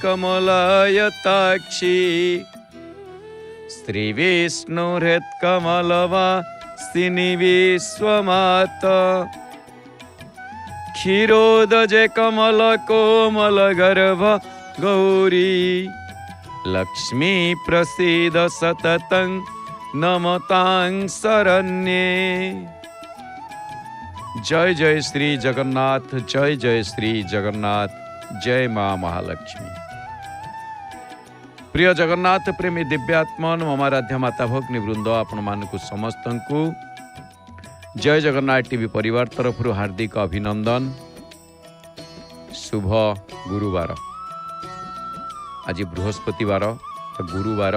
कमलायताक्षी श्रीविष्णुहृत्कमलवासिनी विश्वमाता क्षीरोदजे कमल कोमल गर्भ गौरी लक्ष्मी प्रसीद सततं नमतां शरण्ये। जय जय श्री जगन्नाथ, जय जय श्री जगन्नाथ, जय माँ महालक्ष्मी। प्रिय जगन्नाथ प्रेमी दिव्यात्मन ममाराध्य माता भगिनी वृंद आपण मानकु समस्त को जय जगन्नाथ टीवी परिवार तरफ हार्दिक अभिनंदन। शुभ गुरुवार, आज बृहस्पतिवार गुरुवार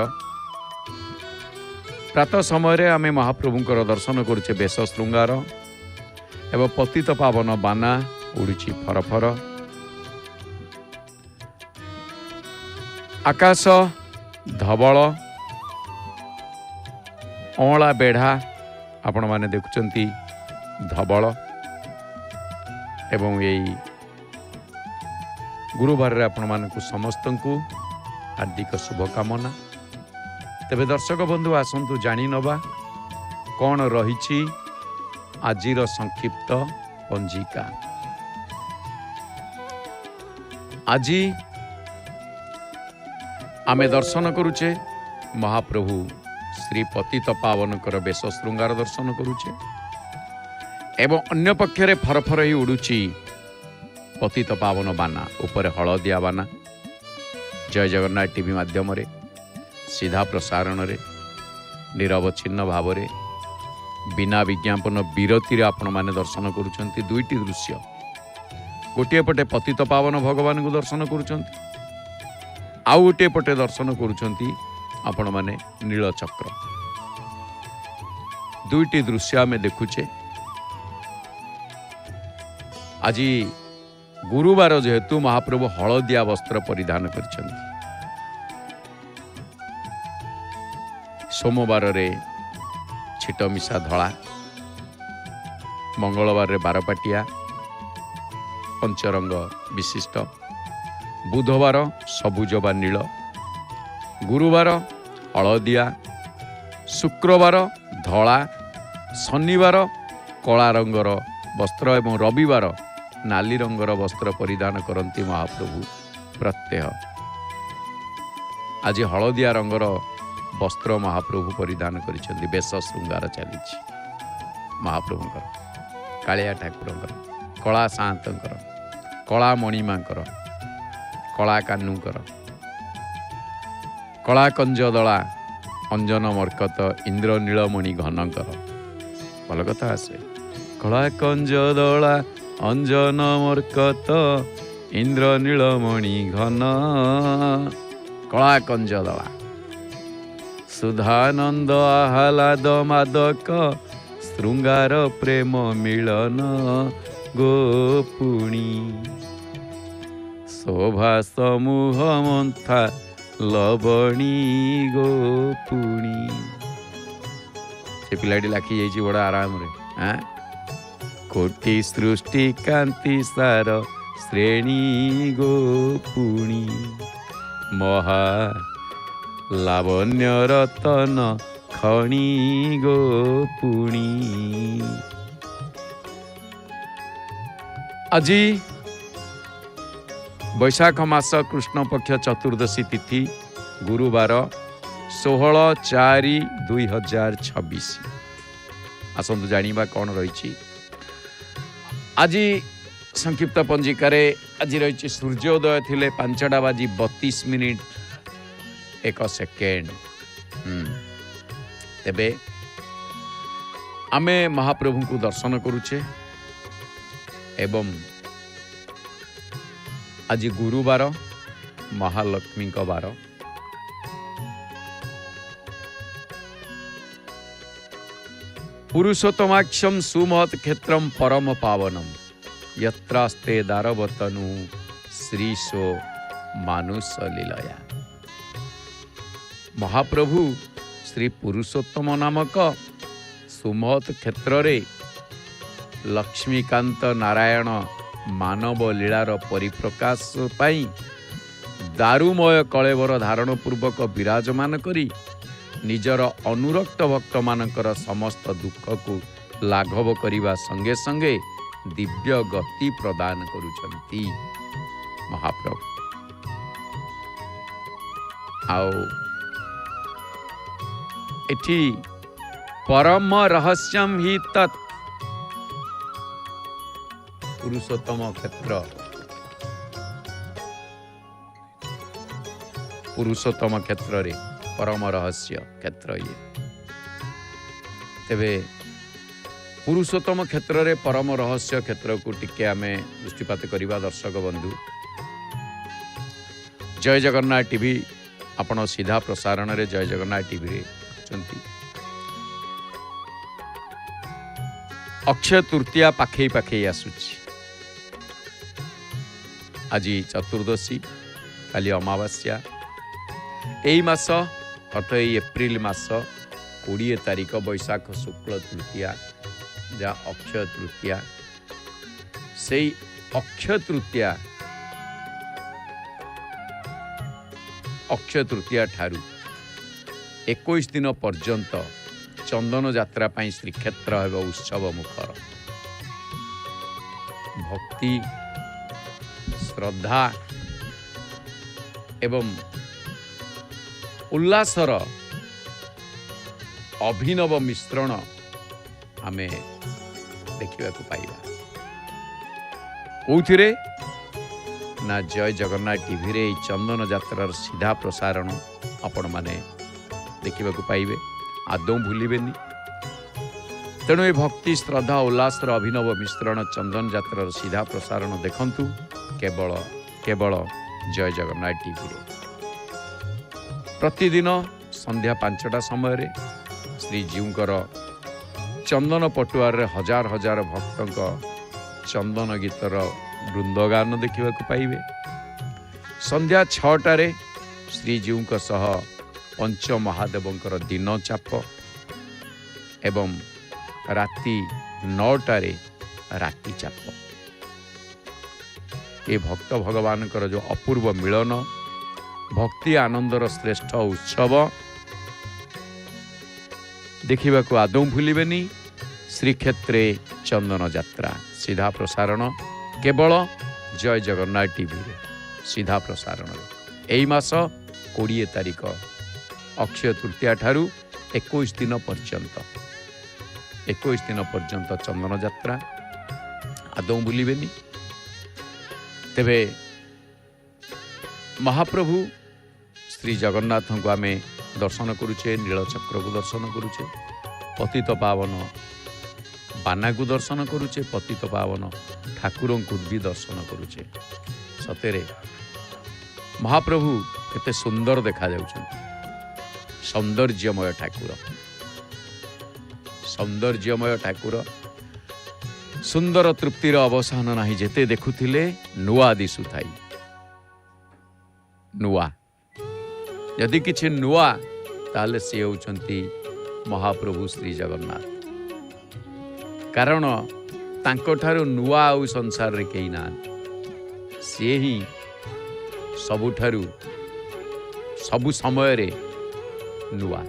प्रातः समय आम महाप्रभुंकर दर्शन करुचे बेश श्रृंगार एवं पतित पावन बाना उड़ुची फरफर। आकाश धवल अँला बेढ़ा आपण माने देखुचंती धवल एवं यही गुरुवार रे आपण मानकु समस्त को हार्दिक शुभकामना। तेबे दर्शक बंधु आसंतु जानी नबा कौन रही आजिर संक्षिप्त पंजिका। आज आमे दर्शन करुचे महाप्रभु श्री पतित पावनकर बेश श्रृंगार दर्शन करुचे एवं अन्य पक्षरे फरफर ही उड़ुची पतित पावन बाना उपरे हलदिया बाना। जय जगन्नाथ टीवी माध्यम रे सीधा प्रसारण रे निरवच्छिन्न भाव रे बिना विज्ञापन विरति रे आपण माने दर्शन करुचंती दुईटी दृश्य। गोटे पटे पतित पावन भगवान को दर्शन करुचंती, आउ गोटे पटे दर्शन करुचंती आपण माने नीलचक्र। दुईटी दृश्य आमे देखुचे। आज गुरुवार जेहेतु महाप्रभु हलदिया वस्त्र परिधान करिसंती। सोमवार रे छिटमिशा धला, मंगलवार रे बारपाटिया पंचरंग विशिष्ट, बुधवार सबुज बा नील, गुरुवार हलदिया, शुक्रवार धला, शनिवार कला रंगर वस्त्र एवं रविवार नाली रंगर वस्त्र परिधान करती महाप्रभु प्रत्यह। आज हलदिया रंगर वस्त्र महाप्रभु परिधान करिसेंती। बेश श्रृंगार चली महाप्रभुंकर, कालिया ठाकुरंकर, कला सातंकर, कला मणिमांकर, कला कान्नुंकर, कला कंजदला अंजन मर्कत इंद्र नीलमणि घनकर। भल कथा आसे कला कंजदला अंजन मर्कत इंद्र नीलमणि घन कला कंजदला सुधानंद आह्लाद मादक श्रृंगार प्रेम मिलन गोपुणी शोभा समूह मंथा लवणी गोपुणी। से पिलाटी लाखी जाइए बड़ा आराम रे। कोटि सृष्टि कांति सार श्रेणी गोपुणी महा लावण्य रतन खणी गोपुणी। आज वैशाख मास कृष्ण पक्ष चतुर्दशी तिथि गुरुवार 16/4/2026। आसंतु जानिबा कौन रही आज संक्षिप्त पंजिकार। आज रही सूर्योदय थिले 5:32 तेबे आमे महाप्रभु को दर्शन करुचे एवं आज गुरुवार महालक्ष्मी का बार। पुरुषोत्तमाक्षम सुमहत क्षेत्रम परम पावनम यत्रास्ते दारवतनु श्रीशो मानुष लीलया। महाप्रभु श्री पुरुषोत्तम नामक सुमहत क्षेत्र रे लक्ष्मीकांत नारायण मानव लीलार परिप्रकाश पाई ଦାରୁମୟ କଳେବର ଧାରଣ ପୂର୍ବକ ବିରାଜମାନ କରି ନିଜର ଅନୁରକ୍ତ ଭକ୍ତମାନଙ୍କର ସମସ୍ତ ଦୁଃଖକୁ ଲାଘବ କରିବା ସଙ୍ଗେ ସଙ୍ଗେ ଦିବ୍ୟ ଗତି ପ୍ରଦାନ କରୁଛନ୍ତି ମହାପ୍ରଭୁ। ଆଉ ଏଠି ପରମ ରହସ୍ୟମ୍ ହି ତତ୍ ପୁରୁଷୋତ୍ତମ କ୍ଷେତ୍ର, ପୁରୁଷୋତ୍ତମ କ୍ଷେତ୍ରରେ ପରମ ରହସ୍ୟ କ୍ଷେତ୍ର ଇଏ। ତେବେ ପୁରୁଷୋତ୍ତମ କ୍ଷେତ୍ରରେ ପରମ ରହସ୍ୟ କ୍ଷେତ୍ରକୁ ଟିକେ ଆମେ ଦୃଷ୍ଟିପାତ କରିବା ଦର୍ଶକ ବନ୍ଧୁ। ଜୟ ଜଗନ୍ନାଥ ଟିଭି ଆପଣ ସିଧା ପ୍ରସାରଣରେ ଜୟ ଜଗନ୍ନାଥ ଟିଭିରେ ଅଛନ୍ତି। ଅକ୍ଷୟ ତୃତୀୟା ପାଖେଇ ପାଖେଇ ଆସୁଛି। ଆଜି ଚତୁର୍ଦ୍ଦଶୀ, କାଲି ଅମାବାସ୍ୟା। ଏଇ ମାସ ଅର୍ଥ ଏଇ ଏପ୍ରିଲ ମାସ 20 ତାରିଖ ବୈଶାଖ ଶୁକ୍ଳ ତୃତୀୟା, ଯାହା ଅକ୍ଷୟ ତୃତୀୟା। ସେଇ ଅକ୍ଷୟ ତୃତୀୟା ଠାରୁ 21 ଦିନ ପର୍ଯ୍ୟନ୍ତ ଚନ୍ଦନ ଯାତ୍ରା ପାଇଁ ଶ୍ରୀକ୍ଷେତ୍ର ହେବ ଉତ୍ସବ ମୁଖର। ଭକ୍ତି, ଶ୍ରଦ୍ଧା ଏବଂ ଉଲ୍ଲାସର ଅଭିନବ ମିଶ୍ରଣ ଆମେ ଦେଖିବାକୁ ପାଇବା। କୋଉଥିରେ ନା ଜୟ ଜଗନ୍ନାଥ ଟିଭିରେ ଏଇ ଚନ୍ଦନ ଯାତ୍ରାର ସିଧା ପ୍ରସାରଣ ଆପଣମାନେ ଦେଖିବାକୁ ପାଇବେ, ଆଦୌ ଭୁଲିବେନି। ତେଣୁ ଏ ଭକ୍ତି, ଶ୍ରଦ୍ଧା, ଉଲ୍ଲାସର ଅଭିନବ ମିଶ୍ରଣ ଚନ୍ଦନ ଯାତ୍ରାର ସିଧା ପ୍ରସାରଣ ଦେଖନ୍ତୁ କେବଳ ଜୟ ଜଗନ୍ନାଥ ଟିଭିରେ। ପ୍ରତିଦିନ ସନ୍ଧ୍ୟା 5ଟା ସମୟରେ ଶ୍ରୀଜୀଉଙ୍କର ଚନ୍ଦନ ପଟୁଆରରେ ହଜାର ହଜାର ଭକ୍ତଙ୍କ ଚନ୍ଦନ ଗୀତର ବୃନ୍ଦଗାନ ଦେଖିବାକୁ ପାଇବେ। ସନ୍ଧ୍ୟା 6ଟାରେ ଶ୍ରୀଜୀଉଙ୍କ ସହ ପଞ୍ଚମହାଦେବଙ୍କର ଦିନ ଚାପ ଏବଂ ରାତି 9ଟାରେ ରାତି ଚାପ। ଏ ଭକ୍ତ ଭଗବାନଙ୍କର ଯେଉଁ ଅପୂର୍ବ ମିଳନ, ଭକ୍ତି ଆନନ୍ଦର ଶ୍ରେଷ୍ଠ ଉତ୍ସବ ଦେଖିବାକୁ ଆଦୌ ଭୁଲିବେନି। ଶ୍ରୀକ୍ଷେତ୍ରେ ଚନ୍ଦନ ଯାତ୍ରା ସିଧା ପ୍ରସାରଣ କେବଳ ଜୟ ଜଗନ୍ନାଥ ଟିଭିରେ ସିଧା ପ୍ରସାରଣ। ଏଇ ମାସ 20 ତାରିଖ ଅକ୍ଷୟ ତୃତୀୟା ଠାରୁ 21 ଦିନ ପର୍ଯ୍ୟନ୍ତ ଚନ୍ଦନ ଯାତ୍ରା ଆଦୌ ଭୁଲିବେନି। ତେବେ ମହାପ୍ରଭୁ ଶ୍ରୀ ଜଗନ୍ନାଥଙ୍କୁ ଆମେ ଦର୍ଶନ କରୁଛେ, ନୀଳଚକ୍ରକୁ ଦର୍ଶନ କରୁଛେ, ପତିତ ପାବନ ବାନାକୁ ଦର୍ଶନ କରୁଛେ, ପତିତ ପାବନ ଠାକୁରଙ୍କୁ ବି ଦର୍ଶନ କରୁଛେ। ସତରେ ମହାପ୍ରଭୁ କେତେ ସୁନ୍ଦର ଦେଖାଯାଉଛନ୍ତି। ସୌନ୍ଦର୍ଯ୍ୟମୟ ଠାକୁର, ସୁନ୍ଦର ତୃପ୍ତିର ଅବସାନ ନାହିଁ। ଯେତେ ଦେଖୁଥିଲେ ନୂଆ ଦିଶୁଥାଇ। ନୂଆ ଯଦି କିଛି ନୂଆ, ତାହେଲେ ସେ ହେଉଛନ୍ତି ମହାପ୍ରଭୁ ଶ୍ରୀ ଜଗନ୍ନାଥ। କାରଣ ତାଙ୍କଠାରୁ ନୂଆ ଆଉ ସଂସାରରେ କେହି ନାହାନ୍ତି। ସିଏ ହିଁ ସବୁଠାରୁ ସବୁ ସମୟରେ ନୂଆ।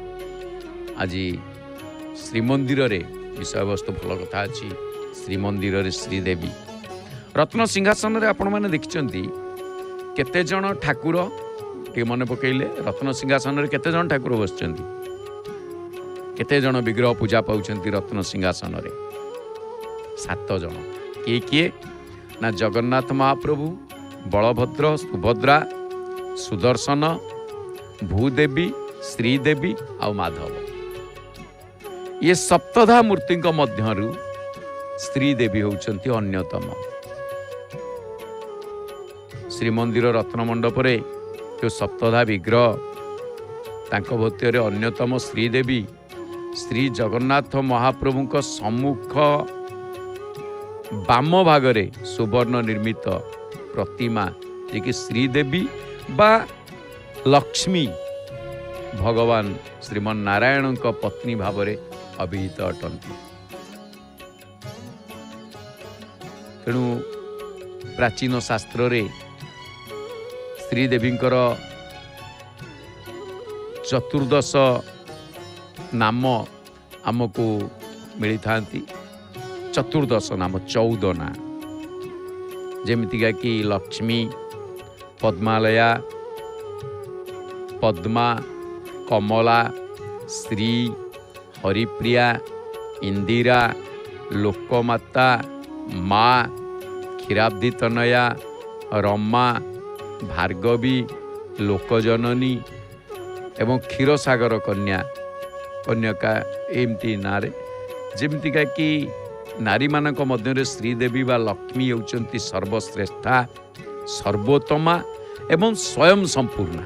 ଆଜି ଶ୍ରୀମନ୍ଦିରରେ ବିଷୟବସ୍ତୁ ଭଲ କଥା ଅଛି। ଶ୍ରୀମନ୍ଦିରରେ ଶ୍ରୀଦେବୀ ରତ୍ନ ସିଂହାସନରେ ଆପଣମାନେ ଦେଖିଛନ୍ତି କେତେଜଣ ଠାକୁର, ଟିକେ ମନେ ପକାଇଲେ, ରତ୍ନ ସିଂହାସନରେ କେତେଜଣ ଠାକୁର ବସିଛନ୍ତି? କେତେଜଣ ବିଗ୍ରହ ପୂଜା ପାଉଛନ୍ତି ରତ୍ନ ସିଂହାସନରେ? 7 ଜଣ। କିଏ? ନା ଜଗନ୍ନାଥ ମହାପ୍ରଭୁ, ବଳଭଦ୍ର, ସୁଭଦ୍ରା, ସୁଦର୍ଶନ, ଭୂଦେବୀ, ଶ୍ରୀଦେବୀ ଆଉ ମାଧବ। ଇଏ ସପ୍ତଧା ମୂର୍ତ୍ତିଙ୍କ ମଧ୍ୟରୁ ଶ୍ରୀଦେବୀ ହେଉଛନ୍ତି ଅନ୍ୟତମ। ଶ୍ରୀମନ୍ଦିର ରତ୍ନମଣ୍ଡପରେ ଯେଉଁ ସପ୍ତଧା ବିଗ୍ରହ, ତାଙ୍କ ମଧ୍ୟରେ ଅନ୍ୟତମ ଶ୍ରୀଦେବୀ। ଶ୍ରୀ ଜଗନ୍ନାଥ ମହାପ୍ରଭୁଙ୍କ ସମ୍ମୁଖ ବାମ ଭାଗରେ ସୁବର୍ଣ୍ଣ ନିର୍ମିତ ପ୍ରତିମା, ଯିଏକି ଶ୍ରୀଦେବୀ ବା ଲକ୍ଷ୍ମୀ ଭଗବାନ ଶ୍ରୀମନ୍ ନାରାୟଣଙ୍କ ପତ୍ନୀ ଭାବରେ ଅଭିହିତ ଅଟନ୍ତି। ତେଣୁ ପ୍ରାଚୀନ ଶାସ୍ତ୍ରରେ स्त्री देवींकर चतुर्दश नाम आमको मिली था। चतुर्दश नाम 14 ना जमीतिका कि लक्ष्मी, पद्मालया, पद्मा, कमला, श्री, हरिप्रिया, इंदिरा, लोकमाता, माँ, क्षीराब्धि तनया, रमा, भार्गवी, लोकजननी एवं क्षीरसागर कन्याका एमती नारे जमीतिका कि नारी मानक मध्य श्रीदेवी बा लक्ष्मी होउचंती सर्वश्रेष्ठा, सर्वोत्तमा एवं स्वयं संपूर्णा।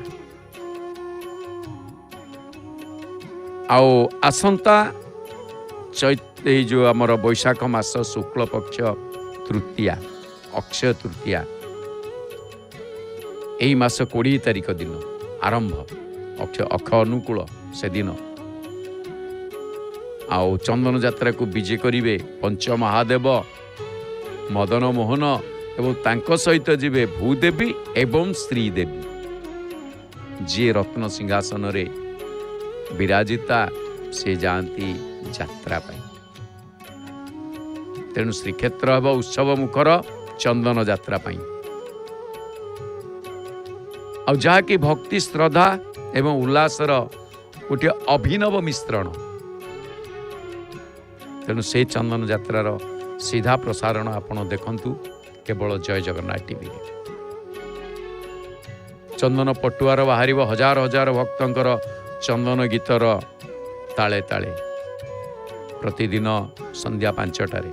आओ आसंता चैत्र जो आमर वैशाख मास शुक्ल पक्ष तृतीया अक्षय तृतीया यही मास 20 तारिख दिन आरंभ अख अनुकूल से दिन आओ चंदन यात्रा को विजय करिवे पंच महादेव मदन मोहन एवं तांको सहित जीवे भूदेवी एवं श्रीदेवी जी रत्न सिंहासन रे विराजिता से जाती यात्रा पाई। तेणु श्रीक्षेत्र हम उत्सव मुखर चंदन यात्रा पाई और जहाँकि भक्ति श्रद्धा एवं उल्लासर गोटे अभिनव मिश्रण। तेणु से चंदन यात्रार सीधा प्रसारण आपण देखंतु केवल जय जगन्नाथ टीवी। चंदन पटुआर बाहर हजार हजार भक्तंकर चंदन गीतर ताले ताले प्रतिदिन संध्या 5टारे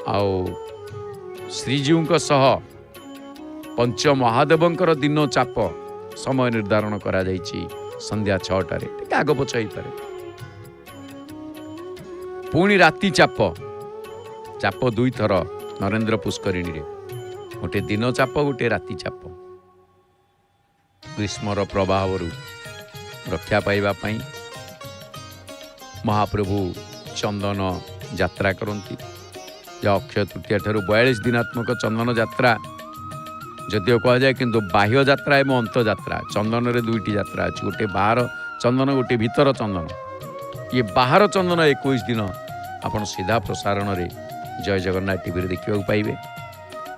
आओ श्रीजीव सह पंच महादेवंकर दिन चाप समय निर्धारण करा जाइछि संध्या 6टारे टिके आग पछ होई पारे। पुणी राति चाप चाप 2 थर नरेंद्र पुष्करिणी रे गोटे दिन चाप गोटे राति चाप ग्रीष्मर प्रभाव रक्षा पाइबा पई महाप्रभु चंदन यात्रा करती। अक्षय तृतीया ठारू 42 दिनात्मक चंदन यात्रा जदिओ कह जाए किंतु बाह्य यात्रा एवं अंत यात्रा चंदन रे 2टी यात्रा अच्छी गोटे बाहर चंदन गोटे भीतर चंदन। ये बाहर चंदन 21 दिन आपण सीधा प्रसारण रे जय जगन्नाथ टीवी देखा पाइबे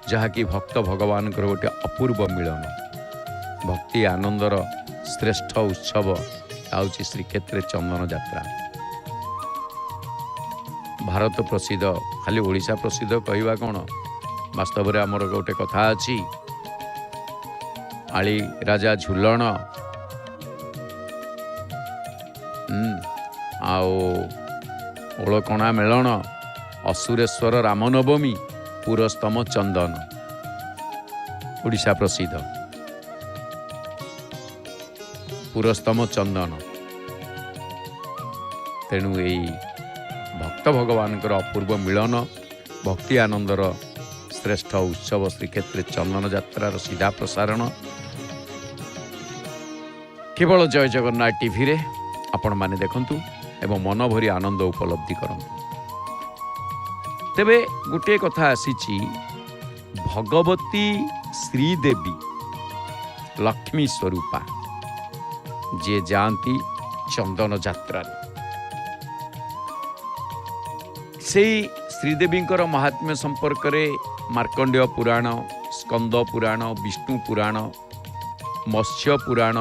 जहाँकि भक्त भगवान गोटे अपूर्व मिलन भक्ति आनंदर श्रेष्ठ उत्सव आउची श्रीक्षेत्र चंदन यात्रा। भारत प्रसिद्ध खाली ओडिशा प्रसिद्ध कहवा कौन वास्तव में आमर गोटे कथा अच्छी आली राजा झुलन आओ ओलकणा मेलन असुरेश्वर रामनवमी पुरस्तम चंदन ओडिशा प्रसिद्ध पुरस्तम चंदन। तेणु यही भक्त भगवान अपूर्व मिलन भक्ति आनंदर श्रेष्ठ उत्सव श्रीक्षेत्र चंदन यात्रार सीधा प्रसारण केवल जय जगन्नाथ टीवी रे आपण माने देखंतु एवं मन भरी आनंद उपलब्धि करंतु। तेबे गोटे कथा आसीची भगवती श्रीदेवी लक्ष्मी स्वरूपा जे जानती चंदन यात्रा से श्रीदेवींकर महात्म्य संपर्क रे मार्कंडेय पुराण स्कंद पुराण विष्णु पुराण मत्स्य पुराण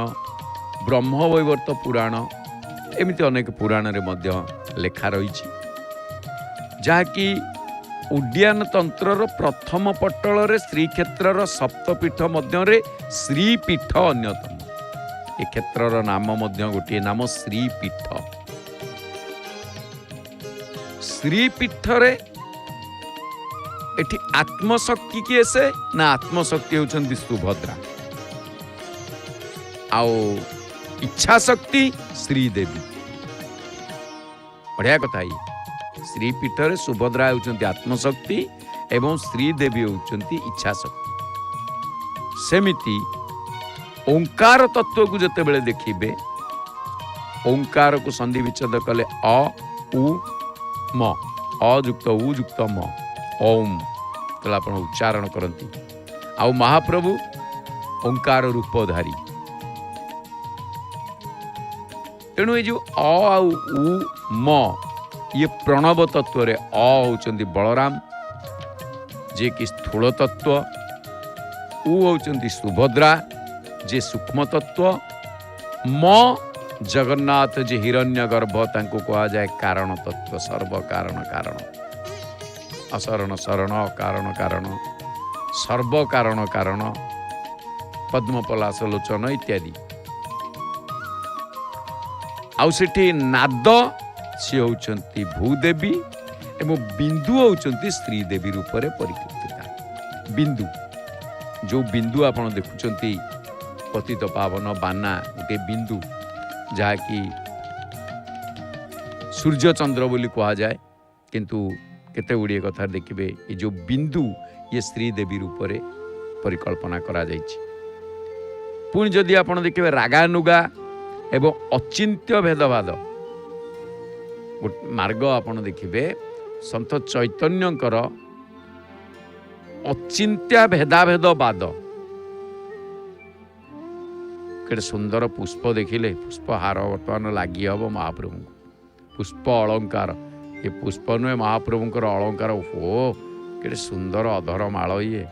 ब्रह्मवैवर्त पुराण एमती अनेक पुराण रे मध्य लेखा रही जहाँकि उड्डयन तंत्रर प्रथम पटल रे श्रीक्षेत्रर सप्तपीठ मध्य श्रीपीठ अन्यतम। ए क्षेत्रर नाम मध्य गोटे नाम श्रीपीठ। श्रीपीठ रे एठी आत्मशक्ति किए से ना आत्मशक्ति होचंती सुभद्रा आओ इच्छा शक्ति श्रीदेवी। बढ़िया कथा ये श्रीपीठ रे सुभद्रा होचंती आत्मशक्ति एवं श्रीदेवी होचंती इच्छा शक्ति। सेमिति ओंकार तत्व को जते बेले देखिबे ओंकार को संधि विच्छेद कले अ उ म अयुक्त उ युक्त म ओम तला आपण उच्चारण करंती आउ महाप्रभु ओंकार रूपधारी। तेणु ये जो अ आउ उ म ये प्रणव तत्व रे अ होचंदी बलराम जे कि स्थूल तत्व, उ होचंदी सुभद्रा जे सूक्ष्म तत्व, म जगन्नाथ जे हिरण्य गर्भ तांको कहा जाए कारण तत्व, सर्व कारण कारण, असरण शरण, कारण कारण, सर्व कारण कारण, पद्मपलाश लोचन इत्यादि। आउ सेठी नाद सी होचंती भूदेवी एवं बिंदु होचंती श्रीदेवी रूप रे परिकीर्तिता। बिंदु जो बिंदु आपण देखुचंती पतित पावन बाना गोटे बिंदु जहाँकि सूर्य चंद्र बोली कहा जाए, किंतु केते गुड़िए कथा देखिए ये जो बिंदु ये श्रीदेवी रूप रे परिकल्पना करा जाइछि। पुणी जदि आपण देखिए रागानुगा एवं अचिंत्य भेदवाद मार्ग आपण देखिए संत चैतन्यकर अचिंत्य भेदाभेदवाद। केते सुंदर पुष्प देखिले, पुष्पहार बर्तमान लगी हम महाप्रभु पुष्प अलंकार, ये पुष्प नुहे महाप्रभुंकर अलंकार। ओ केते सुंदर अधर माल, ये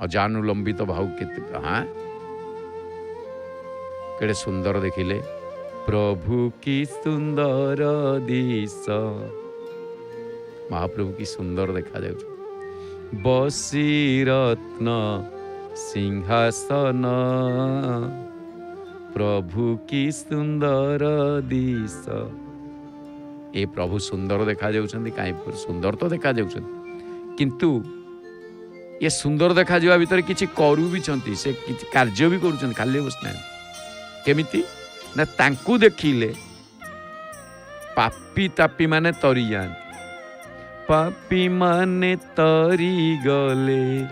अजानुलंबित भाव केते, हाँ केते सुंदर देखिले। प्रभु की सुंदर दिश, महाप्रभु की सुंदर देखा जाउछ। बसी रत्न सिंहासन, प्रभु की सुंदर दिश। ए प्रभु सुंदर देखा जाउछंती, काई सुंदर तो देखा जाउछंती, किंतु ये सुंदर देखा जावा भीतर किछि करू भी छंती, से किछि कार्य भी करूछंती, खाली बसना केमिति ना तांकू देखिले पापी तापी माने तरी जान, पापी माने तरी गले,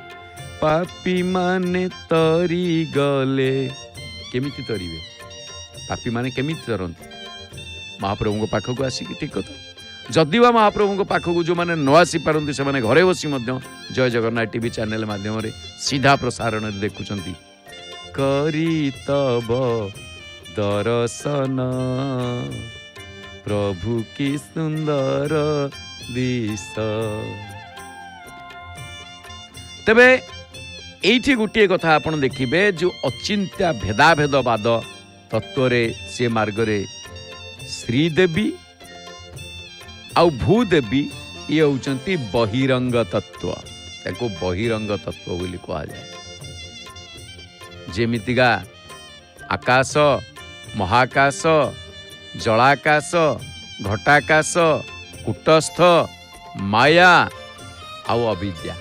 पापी माने तरी गले। केमिति तरीबे पापी माने, केमिति तरंती? महाप्रभु पाखक को आसिक, ठीक कथा। जदि बा महाप्रभु पाखक जो माने न आसी पारंती, से माने घरे बसी मध्य जय जगन्नाथ टीवी चैनल माध्यम रे सीधा प्रसारण देखुचंती। करी तब दर्शन प्रभु की सुंदर दिश। तबे एठी गोटे कथा आपण देखिबे, जो अचिंत्य भेदाभेदवाद तत्व रे से मार्ग रे श्रीदेवी आउ भूदेवी ये होचंती बहिरंग तत्व, ताको बहिरंग तत्व बोली कहा जाए। जेमितिगा आकाश, महाकाश, जलाकाश, घटाकाश, कूटस्थ, माया आउ अविद्या,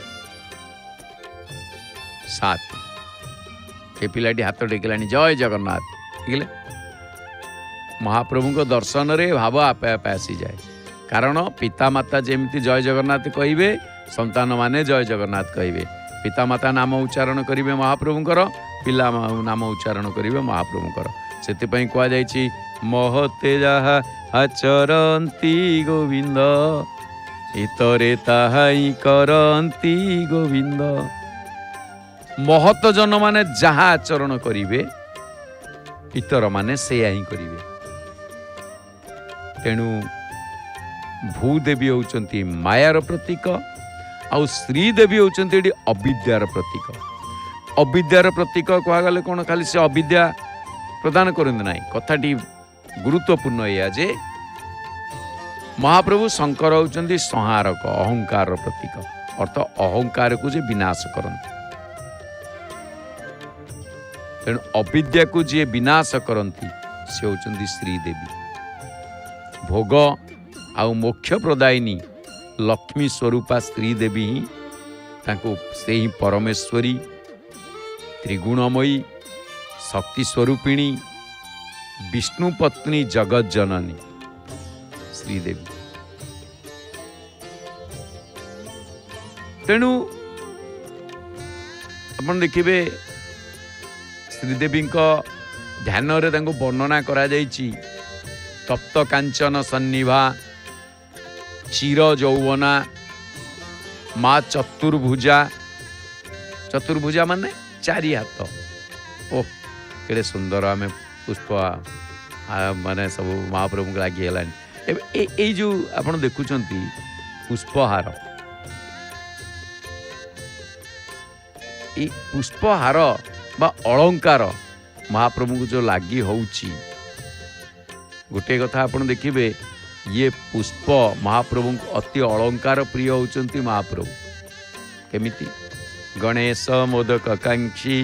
सात। ये पिलाटी हाथ टेकिलानी, जय जगन्नाथ ठीक है। महाप्रभु को दर्शन रे भाव आपे आपे आसी जाए, कारण पितामाता जेमती जय जगन्नाथ कहिबे, संतान माने जय जगन्नाथ कहिबे। पितामाता नाम उच्चारण करिवे महाप्रभुंकर, पिला नाम उच्चारण करिवे महाप्रभुंकर। सेतिपई कहा जायछि महते जाहा आचरंती गोविंद, इतरे ताहाई करंती गोविंद। महत जन माने जहा आचरण करिवे, इतर माने सेया ही करिवे। तेणु भूदेवी होचंती मायार प्रतीक, आउ श्रीदेवी होचंती अविद्यार प्रतीक। अविद्यार प्रतीक कहा गले कौन, खाली से अविद्या प्रदान करते ना। कथाटी गुरुत्वपूर्ण या जे महाप्रभु शंकर होचंती संहारक, अहंकार प्रतीक, अर्थ अहंकार को जे विनाश करते। तेणु अविद्या को जी विनाश करती से होचंती श्रीदेवी। भोग आउ मोक्ष प्रदायिनी लक्ष्मी स्वरूपा श्रीदेवी ही ताको से ही परमेश्वरी, त्रिगुणमयी, शक्ति स्वरूपिणी, विष्णु पत्नी, जगत जननी श्रीदेवी। तेणु अपन देखिए श्रीदेवी ध्यान रे वर्णना करा जाइछि। तप्त कांचन सन्निभा, चिर यौवना, माँ चतुर्भुजा, चतुर्भुजा माने चारि हाथ। ओह केड़े सुंदर आम पुष्प माने सब महाप्रभु को लगी है। जो आप देखुं पुष्पहार, पुष्पहार बा अलंकार महाप्रभु को जो लगी होउची, गोटे कथा आप देखिए ये पुष्प महाप्रभु को अति अलंकार प्रिय होचंती महाप्रभु। केमिति? गणेश मोदक कांक्षी,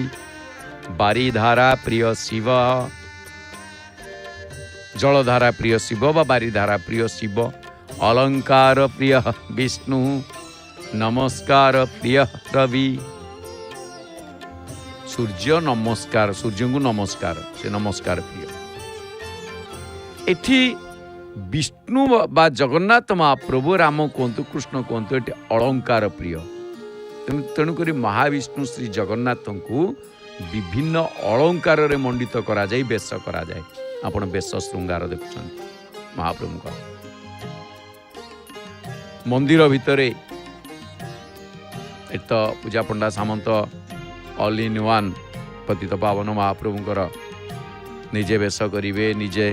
बारिधारा प्रिय शिव, जलधारा प्रिय शिव बा बारिधारा प्रिय शिव, अलंकार प्रिय विष्णु, नमस्कार प्रिय रवि। सूर्य नमस्कार, सूर्य को नमस्कार, से नमस्कार प्रिय। एठी विष्णु बा जगन्नाथ महाप्रभु, राम कहतु कृष्ण कहतु, ये अलंकार प्रिय। तेणुक महाविष्णु श्री जगन्नाथ को विभिन्न अलंकार रे मंडित करा जाय, बेश करा जाय। आपण बेश श्रृंगार देखुं महाप्रभु का मंदिर भितरे एक तो पूजा पंडा सामंत ऑल इन वन पतित पावन महाप्रभुंकर निजे बेश करिवे, निजे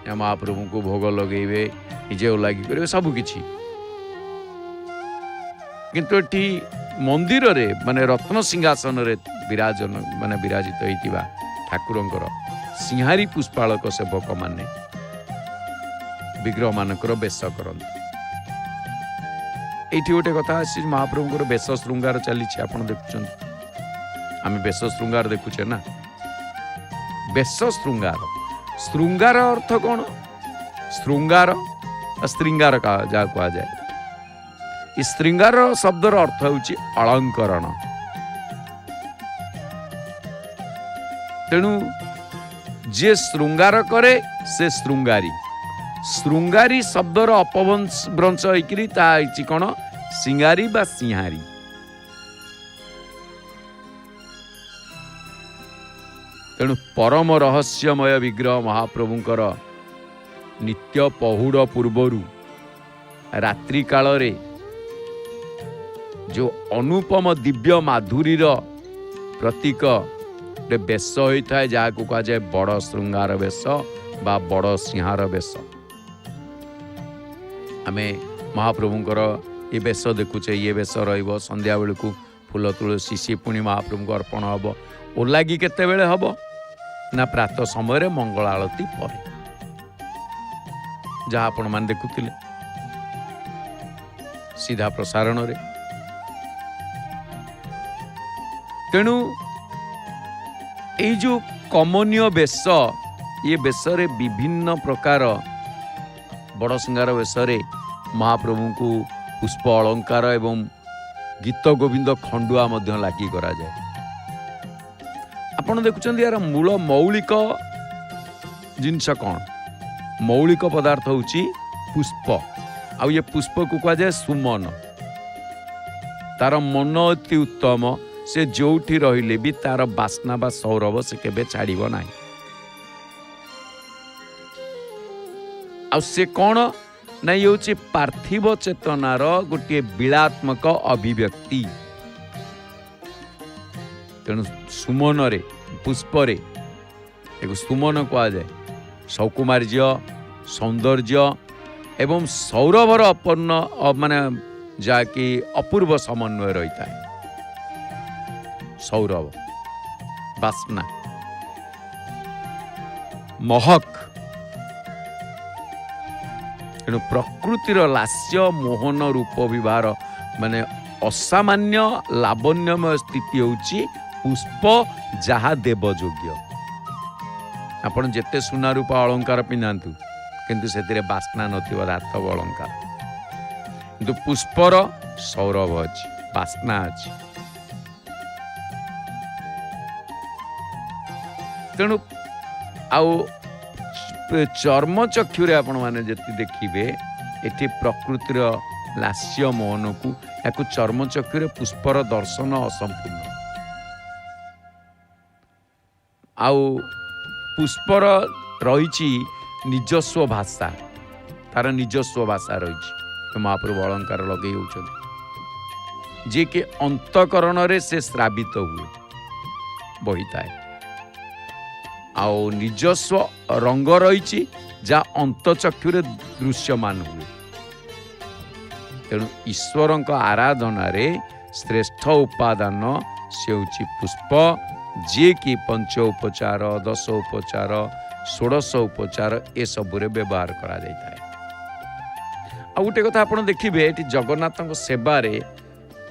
महाप्रभु को भोग लगेबे, निजे ओलागी करेंगे सबकि। किंतु एटी मंदिर रे माने रत्न सिंहासन रे विराजन माने विराजित होइतिबा ठाकुरंकर सिंहारी पुष्पालक सेवक माने विग्रह मानकर बेश करते। एठी गोटे कथा आसी महाप्रभुंकर बेश श्रृंगार चली आपण देखुं, आम बेश श्रृंगार देखुचे ना। बेश श्रृंगार, श्रृंगार अर्थ कौन? श्रृंगार श्रृंगार जहाँ कह जाए, श्रृंगार शब्दर अर्थ होची अलंकरण। तेणु जे श्रृंगार करे से श्रृंगारी। श्रृंगारी शब्दर अपभ्रंश होइकरी ता होइची कोन? सिंगारी बा सिंहारी। तेणु परम रहस्यमय विग्रह महाप्रभुंकर नित्य पहुड़ पूर्वरु रात्रि काल रे जो अनुपम दिव्य माधुरीर प्रतीक बेश होता है, जहाँ को कहा जाए बड़ श्रृंगार बेश बा बड़ सिंहार बेश। आमे महाप्रभुंकर ये बेश देखुचे, ये बेश रहिबो। संध्या बेल को फूल तुलसी सी पुणी महाप्रभु को अर्पण हम। ओलागी केते बेले हब ना प्रातः समय मंगल आलती पर, जहाँ आपण मान देखुथिले सीधा प्रसारण रे। तेणु ये जो कमनीय बेश, ये बेश रे विभिन्न प्रकार बड़ सिंगार बेश रे महाप्रभु को पुष्प अलंकार एवं गीत गोविंद खंडुआ मध्य लागी करा जाए। आपण देखुं यार मूल मौलिक जिनस कौन? मौलिक पदार्थ होची पुष्प। आ ये पुष्प को कहा जाए सुमन। तार मन अति उत्तम, से जोठी रहिले भी तार बास्ना बा सौरभ से केबे छाड़िबो नाही। आ से कौन ना ये होची पार्थिव चेतनार गोटे बिलात्मक अभिव्यक्ति। तेणु सुमन रे पुष्प रे एक सुमन कहा जाए सौकुमार्य, सौंदर्य एवं सौरभर अपूर्ण माने जाकि अपूर्व समन्वय रहता है। सौरभ, बास्ना, महक। तेणु प्रकृतिर लास्य मोहन रूप विभार माने असामान्य लावण्यमय स्थिति होची पुष्प जहा देवयोग्य। आपण जेते सुना रूप अलंकार पिंधातु किंतु से बास्ना नथिबा धातव अलंकार, किंतु पुष्पर सौरभ अछि, बास्ना अछि। तेणु आउ चर्म चक्षुरे आपण माने जति देखिबे एठी प्रकृतिर लास्य मोहन को याकु चर्म चक्षुरे पुष्पर दर्शन असंपूर्ण। आउ पुष्पर रही निजस्व भाषा, तार निजस्व भाषा रही। महाप्रभु अलंकार लगे होउछन। जे कि अंतकरण रे से श्रावित हुए बही थाए आओ निजस्व रंग रही जा अंतचक्षुरे दृश्यमान हुए। तेणु ईश्वर आराधना रे श्रेष्ठ उपादान से होची पुष्प जे कि पंच उपचार 10 उपचार 16 उपचार ए सबुरे व्यवहार करा जाय। आ गोटे कथा आपण देखिबे एटी जगन्नाथ सेवारे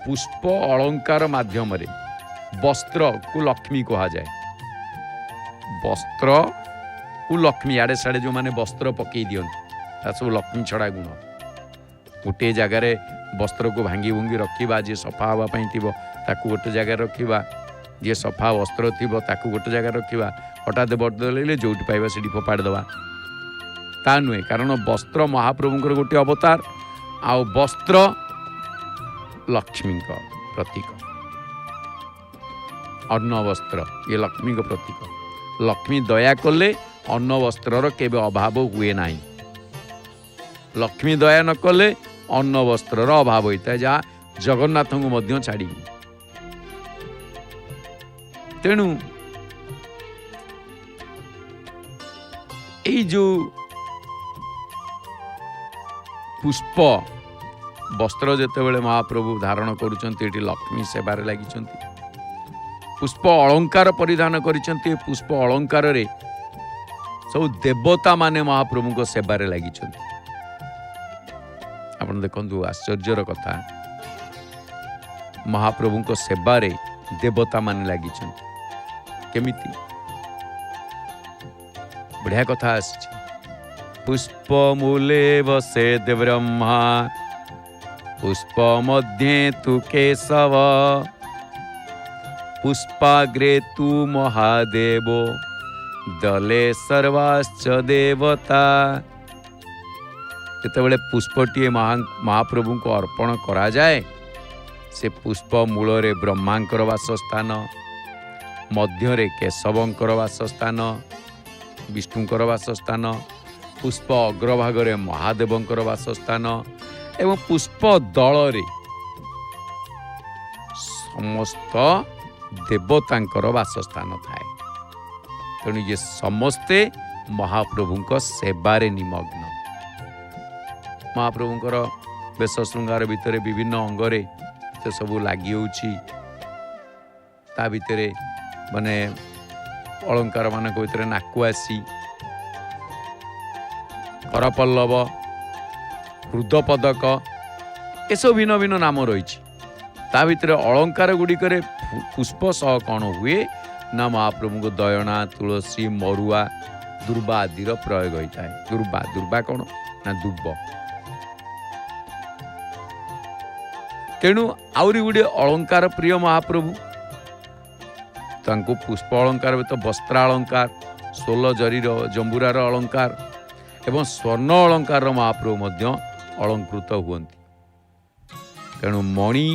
पुष्प अलंकार माध्यम रे वस्त्र को लक्ष्मी कहा जाए। वस्त्र को लक्ष्मी आड़े साड़े जो माने वस्त्र पकई दियंती सब लक्ष्मी छड़ा गुण। गोटे जगार वस्त्र को भांगी भुंगी रखा जी सफा हाँपाई थो ताकू गोटे जगह रखा जी सफा वस्त्र थी ताकू गोटे जगह रखा हठात बदल जो पाइबा से फोपाड़ दवा ता नुहे। कारण वस्त्र महाप्रभुंर गोटे अवतार आउ वस्त्र लक्ष्मी प्रतीक। अन्न वस्त्र ये लक्ष्मी प्रतीक। लक्ष्मी दया कले अन्न वस्त्रर केबे अभाव हुए ना। लक्ष्मी दया न कले अन्न वस्त्रर अभाव होता है जहाँ जगन्नाथ को मध्य छाड़ी। तेणु यही जो पुष्प वस्त्र जेतेबेले महाप्रभु धारण करुचंती एटी लक्ष्मी सेवारे लागिचंती। पुष्प अलंकार परिधान करिचंती। पुष्प अलंकार रे सब देवता माने महाप्रभु को सेवारे लागिचंती। आपण देखंतु आश्चर्यर कथा महाप्रभु को सेवारे देवता माने लागिचंती केमिति बढ़िया कथा आसी। पुष्प मूले वसे ब्रह्मा पुष्प मध्ये तु केशव पुष्पाग्रे तु महादेवो दले सर्वाश्च देवता। जेतेबेले पुष्पटीए महाप्रभु को अर्पण करा जाए से पुष्प मूल ब्रह्मांकर वासस्थान मध्य केशवंकर वासस्थान विष्णुंकर वासस्थान पुष्प अग्रभाग महादेवंकर वासस्थान एवं पुष्प दल समस्त देवतांकर वासस्थान थाए। तेणु ये समस्ते महाप्रभु सेवारे निमग्न। महाप्रभुंकर बेश श्रृंगार भितर विभिन्न अंगरे से सब लगी ता भितर माने अलंकार मान भीतर नाकुआसी करपल्लव हृदपदक ये सब भिन्न भिन्न नाम रही। ता भितर अलंकार गुड़िक पुष्प सह कौन हुए ना महाप्रभु को दयना तुलसी मरुआ दुर्बा आदि प्रयोग होता है। दुर्बा दुर्बा कौन ना दुब। तेणु आउरी गुड़े अलंकार प्रिय महाप्रभु तांको पुष्प अलंकार तो वस्त्र अलंकार 16 जरी जंबुरार अलंकार एवं स्वर्ण अलंकार महाप्रभु मध्य अलंकृत हुअन्ति। तेणु मणि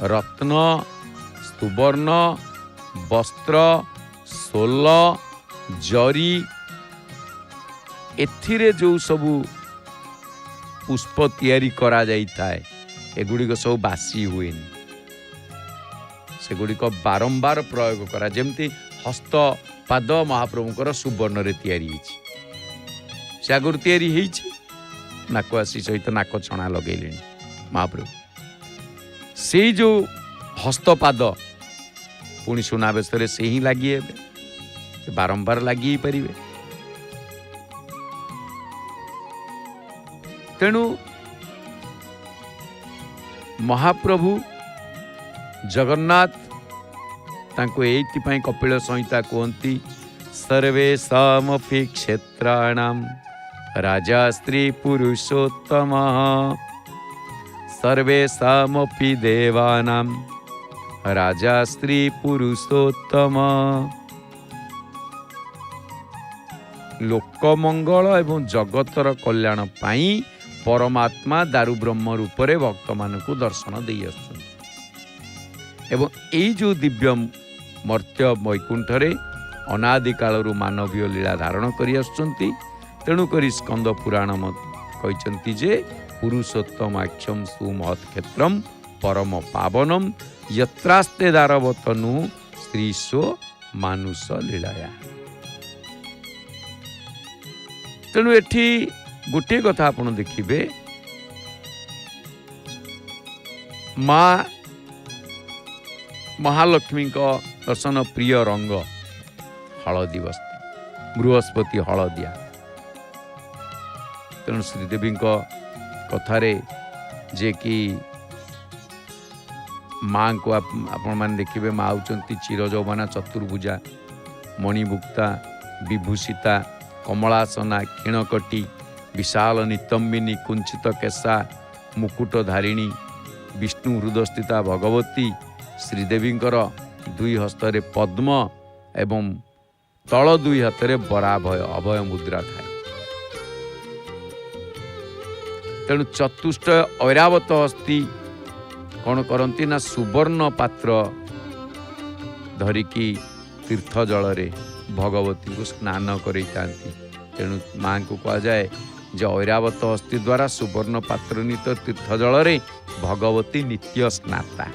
रत्न सुवर्ण वस्त्र 16 जरी एथिरे जो सबू पुष्प तैयारी करा जाई थाए एगुड़िक सब बासी हुए सेगुड़िक बारंबार प्रयोग करा जेमती हस्त पाद महाप्रभुंकर सुवर्ण रे तैयारी से आगुरी तैयारी होइछि। नाकवासी सहित नाक छणा लगेले महाप्रभु से जो हस्तपाद पुणी सुनावेश से ही लगी बारंबार लगी पारे। तेणु महाप्रभु जगन्नाथ तांको एइथिपाई कपिल संहिता कहती सर्वेषामपि क्षेत्राणां राजा स्त्री पुरुषोत्तम सर्वेषामपि देवानां राजा स्त्री पुरुषोत्तम। लोकमंगल एवं जगतर कल्याण पाई परमात्मा दारु ब्रह्म रूप से भक्त मान को दर्शन दे एवं यही जो दिव्य मर्त्य वैकुंठ रे अनादि कालरू मानवीय लीला धारण करि आसुचंती। तेणुक स्कंद पुराण कहते जे पुरुषोत्तम आख्यम सुमहत क्षेत्रम परम पावनम यत्रास्ते दारवतनु श्रीशो मानुष लीलाया। तेणु एठी गोटे कथा आपण देखिबे माँ महालक्ष्मी दर्शन प्रिय रंग हलदी वस्त्र बृहस्पति हलदिया। तेणु श्रीदेवी कथारे जे कि माँ को आपण मैंने देखिए माँ होती चिरजौवना चतुर्भुजा मणिमुक्ता विभूषिता कमलासना क्षीणकटी विशाल नितंबिनी कुंचित केशा मुकुटधारिणी विष्णु हृदयस्थिता भगवती श्रीदेवींकर दुई हस्तरे पद्म एवं तल दुई हाथ बराभय अभय मुद्रा थाए। तेणु चतुष्ट ऐरावत हस्ती कौन करती ना सुवर्ण पात्र धरिकी तीर्थ जल भगवती को स्नान करें। तेणु माँ को कह जाए जे ऐरावत हस्ती द्वारा सुवर्ण पात्र नीत तीर्थ जल भगवती नित्य स्नाता।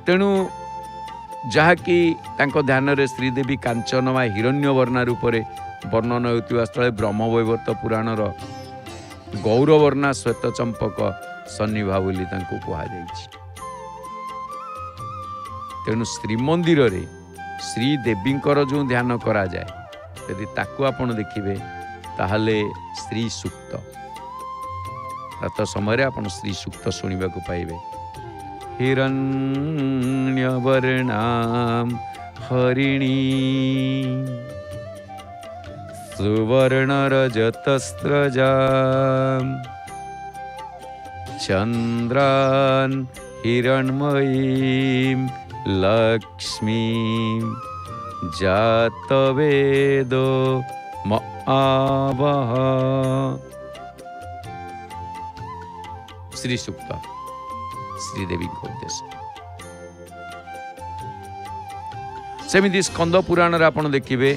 तेणु जहाँकि ध्यान रे श्रीदेवी कांचनमा हिरण्यवर्णा रूप से वर्णन होता स्थले ब्रह्मवैवर्त पुराणर गौरवर्णा श्वेत चंपक सन्निभा बोली कहुई। तेणु श्रीमंदिर रे श्रीदेवींकर जो ध्यान करा जाए यदि ताकू आपण देखिबे ताहले श्री सूक्त रात समय आपण श्री सूक्त सुनिबा को पाइबे। हिरण्यवर्णां हरिणी सुवर्णरजतस्रजां चन्द्रान् हिरण्मयीं लक्ष्मीं जातवेदो महावः। श्री सूक्त श्रीदेवी को उद्देश्य सेमिति स्कंद पुराण रे आपण देखिबे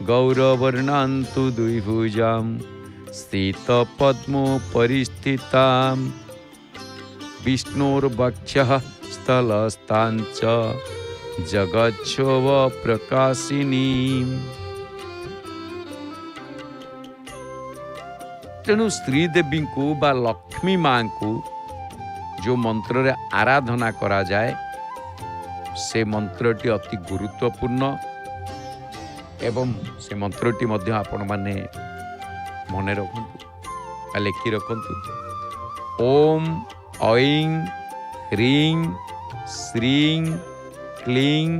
गौरवर्णान्तु द्विभुजां स्थित पद्मो परिस्थितां विष्णुर्वक्षः स्थलस्ताञ्च जगच्छोभ प्रकाशिनी। तेणु श्रीदेवी को बा लक्ष्मी माँ को जो मंत्र रे आराधना करा जाए से मंत्रटी अति गुरुत्वपूर्ण एवं से मंत्रटी मध्य आपण माने मने रखंतु लिखि रखंतु। ओम ऐं ह्रीं श्रीं क्लीं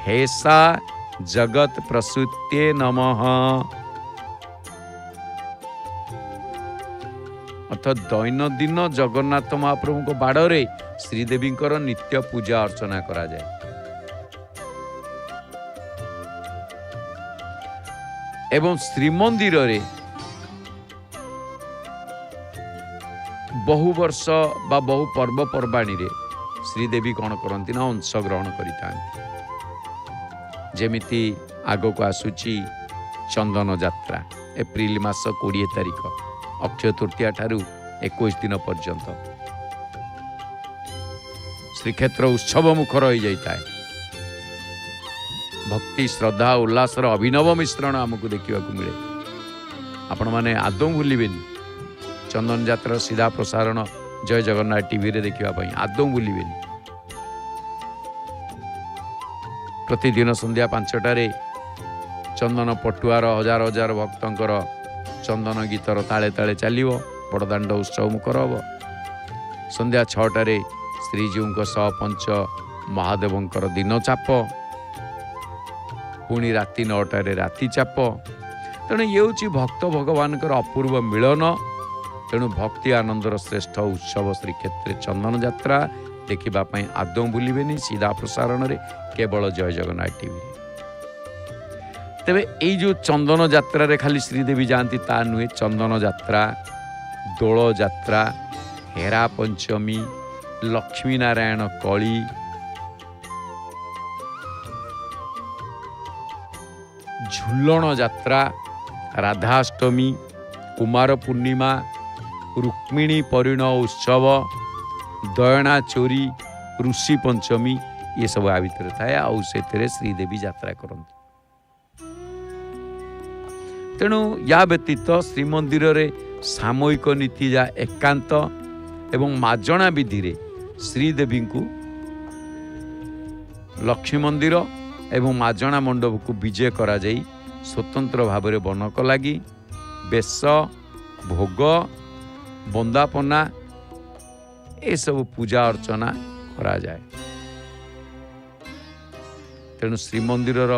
हेसा जगत प्रसूत्ये नमः। अर्थात दैनंदिन जगन्नाथ महाप्रभु को बाड़े श्रीदेवी नित्य पूजा अर्चना करा जाए। एवं श्रीमंदिर रे बहु वर्ष बा बहु पर्वपर्वाणी रे श्रीदेवी कौन करती ना अंश ग्रहण करिता। जेमिति आग को आसुची चंदन यात्रा एप्रिल मास 20 तारिख अक्षय तृतीया ठारू 21 दिन पर्यंत श्रीक्षेत्र उत्सव मुखर हो जाता है। भक्ति श्रद्धा उल्लासर अभिनव मिश्रण आमको देखा मिले। आपण मैंने आदौ भूलिबेनी चंदन यात्रा सीधा प्रसारण जय जगन्नाथ टीवी रे देखा आदौ भूलिबेनी। प्रतिदिन संध्या 5टारे चंदन पटुआर हजार हजार भक्तंकर चंदन गीतर ताले ताले चलियो बड़दाण्ड उत्सव मुखर हम। संध्या 6टारे श्रीजीव सह पंच महादेवंकर दिन चाप पुणी राति 9टारे राति चाप। तेणु ये हूँ भक्त भगवान अपूर्व मिलन। तेणु भक्ति आनंदर श्रेष्ठ उत्सव श्रीक्षेत्र चंदन यात्रा देखापी आदौ भूलिबेनी सीधा प्रसारण रे केवल जय जगन्नाथ टीवी। तेबे एई जो चंदन यात्रा रे खाली श्रीदेवी जाती ता नुहे। चंदन यात्रा दोल यात्रा हेरा पंचमी लक्ष्मी नारायण कली झुलन यात्रा राधाष्टमी कुमार पूर्णिमा रुक्मिणी परिणय उत्सव, दयना चोरी, ऋषि पंचमी ये सब आ भितर थाए। आउ से श्रीदेवी यात्रा करती। तेणु या व्यतीत श्रीमंदिर रे सामूहिक नीति जा एकांत एवं माजणा विधि रे श्रीदेवी को लक्ष्मी मंदिर एवं माजणा मंडप को विजय करा जाई स्वतंत्र भाव में बनक लगी बेश भोग बंदापना ये सब पूजा अर्चना करा जाए। तेणु श्रीमंदिर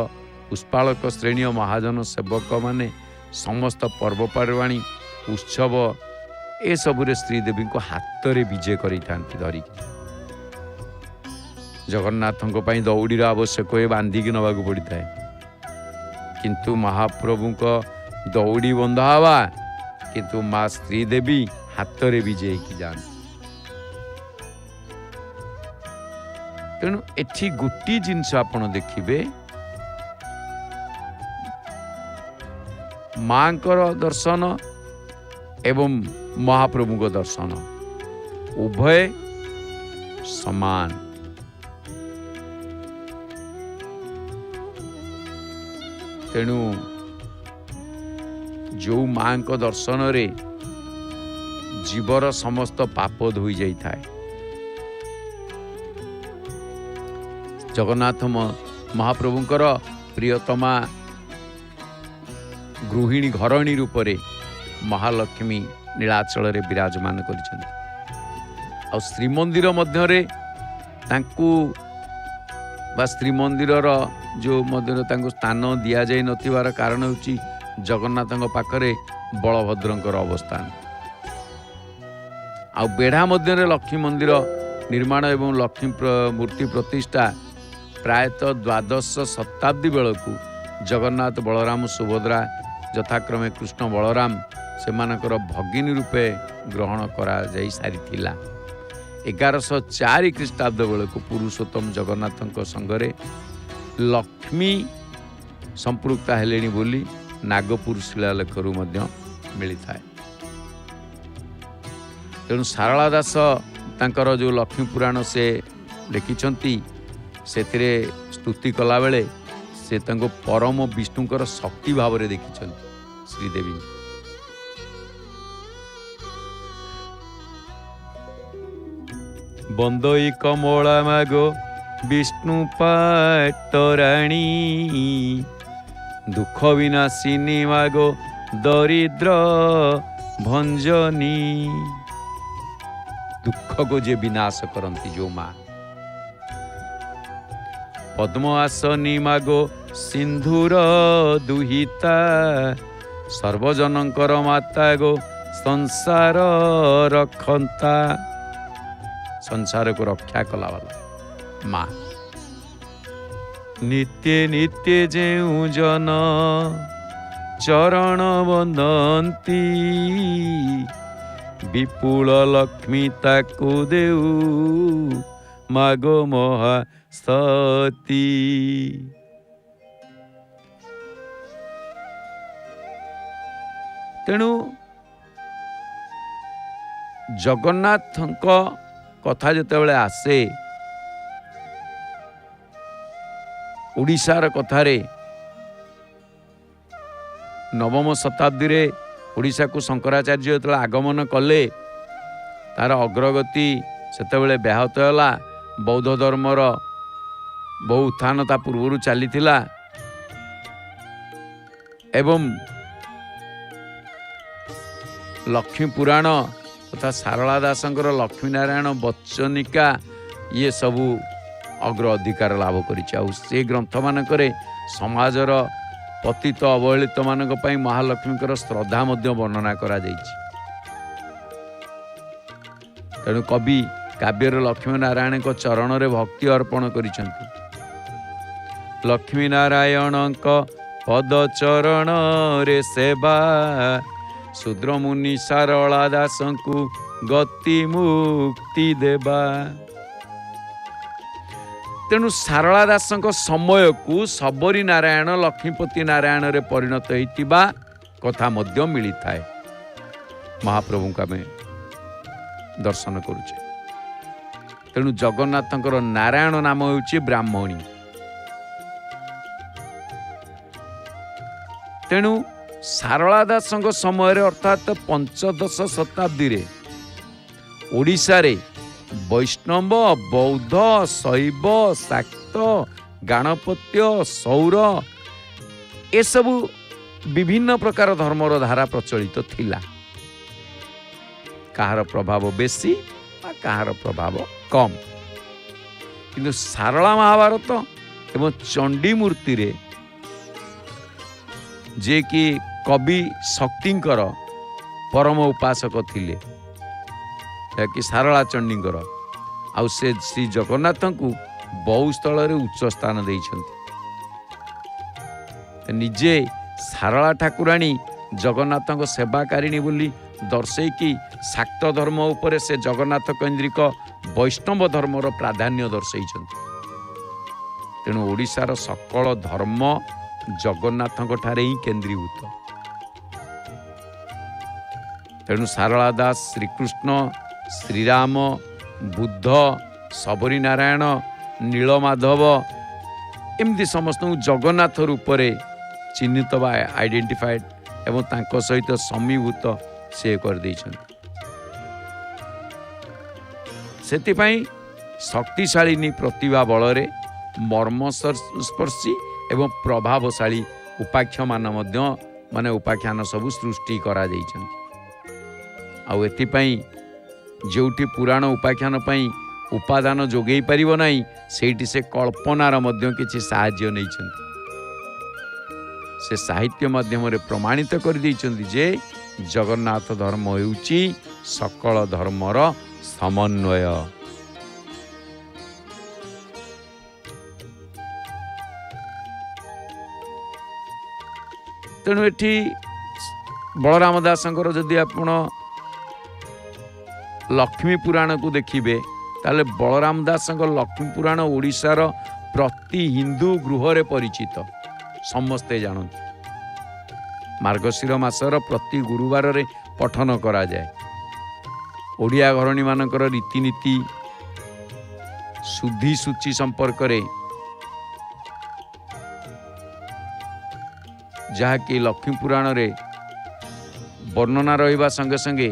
पुष्पालक श्रेणी महाजन सेवक माने समस्त पर्वपर्वाणी उत्सव ए सबुरे श्रीदेवी को हाथ रे विजय करी धरिकी। जगन्नाथ दौड़ी आवश्यक हुए बांधिकी नवाक पड़ी था, किंतु महाप्रभु को दौड़ी बंधा हवा किंतु माँ श्रीदेवी हाथ रे विजय की जान। तेणु एठी गोटी जिनस आपण देखिबे मांकर दर्शन एवं महाप्रभु को दर्शन उभय समान। तेणु जो मां को दर्शन रे जीवर समस्त पाप धोई जाई थाए। जगन्नाथ महाप्रभुंकर प्रियतमा गृहिणी घरणी रूप रे महालक्ष्मी नीलाचल रे विराजमान करिसेंती। आ श्रीमंदिर मध्य रे तांकू बा श्रीमंदिर जो मध्य तांकू स्थान दिया जाय नथिबार कारण होची जगन्नाथଙ୍କ पाखरे बलभद्रଙ୍କର अवस्थान। आ बेढ़ा मध्य रे लक्ष्मी मंदिर निर्माण एवं लक्ष्मी मूर्ति प्रतिष्ठा प्रायतः द्वादश शताब्दी बेलू जगन्नाथ बलराम सुभद्रा यथाक्रमे कृष्ण बलराम सेमानकर भगिनी रूपे ग्रहण करा जाई सारी थिला। 1104 ख्रीष्टाब्द बेलू पुरुषोत्तम जगन्नाथ संगरे लक्ष्मी संपृक्ता हेलेनी बोली नागपुर शिलालेखरू मध्य मिलिथाए। तेणु सारला दास तांकर जो लक्ष्मी पुराण से लिखिछंती सेतिरे स्तुति कला बेले से तांको परम विष्णुकर शक्ति भाव रे देखिछंती श्रीदेवी। बंदई कमला मागो विष्णु पाटराणी दुख विनाशिनी मागो दरिद्र भंजनी। दुख को जे विनाश करती जो माँ पद्म आसनी मागो सिंधुर दुहिता सर्वजनकर माता गो संसार रखंता। संसार को रक्षा कला वाला माँ नित्य नित्य जेउ जन चरण बंदंती विपुल लक्ष्मी ताकु देउ मागो महा सती। तेणु जगन्नाथ कथा जेतेबेले आसे ओडिशार कथारे नवम शताब्दी रे ओडिशा को शंकराचार्य जो आगमन कले तार अग्रगति सेतेबेले व्याहत होला। बौद्ध धर्मर बहु उत्थान ता पूर्व चली एवं लक्ष्मी पुराण तथा सारला दासंकर लक्ष्मी नारायण बच्चनिका ये सबू अग्र अधिकार लाभ कर ग्रंथ मानकरे समाजर पतित अवहेलित मानक पई महालक्ष्मीकर श्रद्धा मध्य वर्णना करा जाइछि। तेणु कवि काव्यर लक्ष्मी नारायण को चरण रे भक्ति अर्पण करिसंति। लक्ष्मी नारायण पद चरण रे सेवा शूद्र मुनि सारला दास को गति मुक्ति देवा। तेणु सारला दास समय को सबरी नारायण लक्ष्मीपति नारायण रे परिणत होइतिबा कथा मध्य मिली थाए। महाप्रभु का में दर्शन करुचे। तेणु जगन्नाथंकर नारायण नाम होउची ब्राह्मणी। तेणु सारला दासंग समय अर्थात 15 शताब्दी रे ओडिशा रे वैष्णव, बौद्ध, शैव, शाक्त, गणपत्य, सौर ए सबु विभिन्न प्रकार धर्मर धारा प्रचलित थिला। कहार प्रभाव बेसी कहार प्रभाव कम, किंतु सारला महाभारत एवं चंडी मूर्ति रे जे कि कवि शक्तिंकर परम उपासक थिले कि सारला चंडींकर आउ से श्री जगन्नाथ को बहु स्थल रे उच्च स्थान देइछन्ति। निजे सारला ठाकुराणी जगन्नाथ सेवाकारिणी बोली दर्शे कि शाक्त धर्म उपरे से जगन्नाथ केन्द्रिक वैष्णव धर्मर प्राधान्य दर्शैछन्ति। तेणु ओडिशार सकल धर्म जगन्नाथ ठारे ही केन्द्रीभूत। तेणु सारला दास श्रीकृष्ण, श्रीराम, बुद्ध, सबरी नारायण, नीलमाधव एमती समस्त जगन्नाथ रूप से चिन्हित बा आइडेंटिफाइड एवं तांको सहित समीभूत से कर देइछन्ति। सेतिपई शक्तिशालिनी प्रतिभा बलरे मर्मस्पर्शी एवं प्रभावशाली उपाख्यान माने उपाख्यान सबु सृष्टि करा जाइछन्ति। आउ एतिपई जोटी पुराण उपाख्यान पई उपादान जोगेई परिबो नाही सेठी से कल्पनार मध्य किछि साहाय्य नैछन्ति। से साहित्य माध्यम रे प्रमाणित कर दैछन्ति जे जगन्नाथ धर्म हेउची सकल धर्मर समन्वय। तेणु एठी बलराम दासंकर जदि आपण लक्ष्मी पुराण को देखिबे ताले बलराम दासंकर लक्ष्मी पुराण ओडिशार प्रति हिंदू गृह रे परिचित समस्ते जानते। मार्गशीर मासर प्रति गुरुवार रे पठन करा जाए। ओडिया घरणी मानकर रीतिनीति शुद्धि सूची संपर्क रे जहाँकि लक्ष्मी पुराण रे वर्णना रहिबा संगे संगे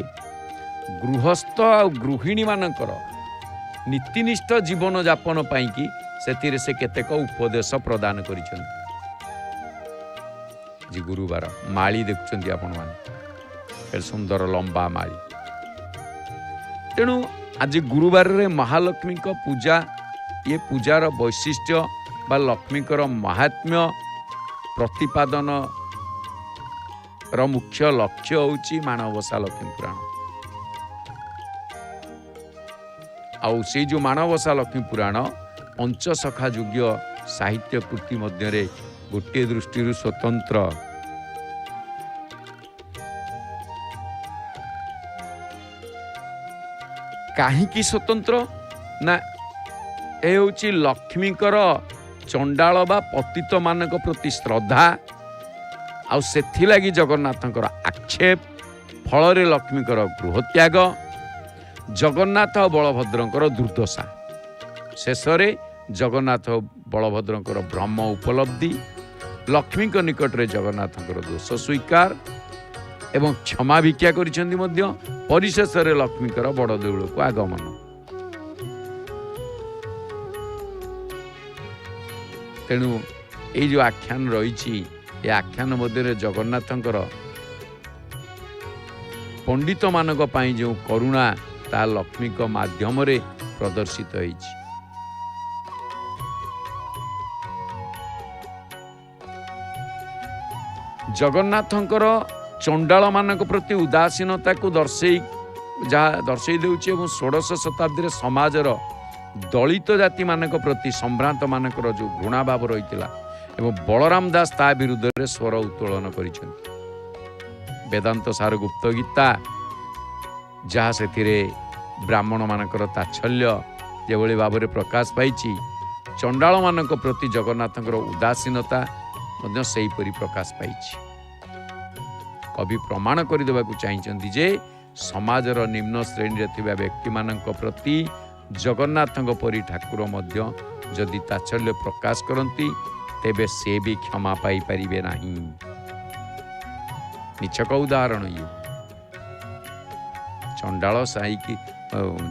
गृहस्थ आ गृहिणी मानकर नीतिनिष्ठ जीवन यापन पाई कि सेतिरे से केतेक उपदेश प्रदान करिछन। जी गुरुवार माली देखुछन्ति आपण माने केते सुंदर लंबा माली। तेणु आज गुरुवार रे महालक्ष्मी को पूजा ये पूजार वैशिष्ट्य बा लक्ष्मीकर महात्म्य प्रतिपादन मुख्य लक्ष्य होची माणवसा लक्ष्मी पुराण। आउ से जो माणवसा लक्ष्मी पुराण पंचसखा योग्य साहित्य कृति मध्य गोटे दृष्टि स्वतंत्र। काहींकि स्वतंत्र ना ए होची लक्ष्मीकर चंडाल बा पतित मानक प्रति श्रद्धा आउ सेथिलागि जगन्नाथंकर आक्षेप फलरे लक्ष्मीकर गृहत्याग जगन्नाथ बलभद्रंकर दुर्दशा शेषरे जगन्नाथ बलभद्रंकर ब्रह्म उपलब्धि लक्ष्मी निकट रे जगन्नाथंकर दोष स्वीकार एवं क्षमा भिक्षा करिसेंती मध्य परिशेष रे लक्ष्मीकर बड़ देउल को आगमन। तेणु ये जो आख्यान रही ये आख्यान मध्य जगन्नाथंकर पंडित मानक पई जो करुणा ता लक्ष्मी को माध्यम रे प्रदर्शित होईछि। जगन्नाथंकर चंडाल मानक प्रति उदासीनता को दर्शई देउछि एवं 16 शताब्दी समाजर दलित जाति मानक प्रति संभ्रांत मानकर जो घृणा भाव रही एवं बलराम दास ता विरुद्ध रे स्वर उत्तोलन करिसेंति। वेदांत सार गुप्त गीता जहाँ से ब्राह्मण मानकर ताच्छल्य जेभଳି भाव प्रकाश पाई चंडाल मानक प्रति जगन्नाथंकर उदासीनता मध्य सेहीपरि प्रकाश पाई। कवि प्रमाण करदेवाकू चाहिए जे समाजर निम्न श्रेणी थिबा व्यक्ति मानक प्रति जगन्नाथଙ୍କ परी ठाकुर मध्य जदि ताच्छल्य प्रकाश करती तेबे से भी क्षमा पाई परिबे नहीं। निचक उदाहरण ये चंडाल साई की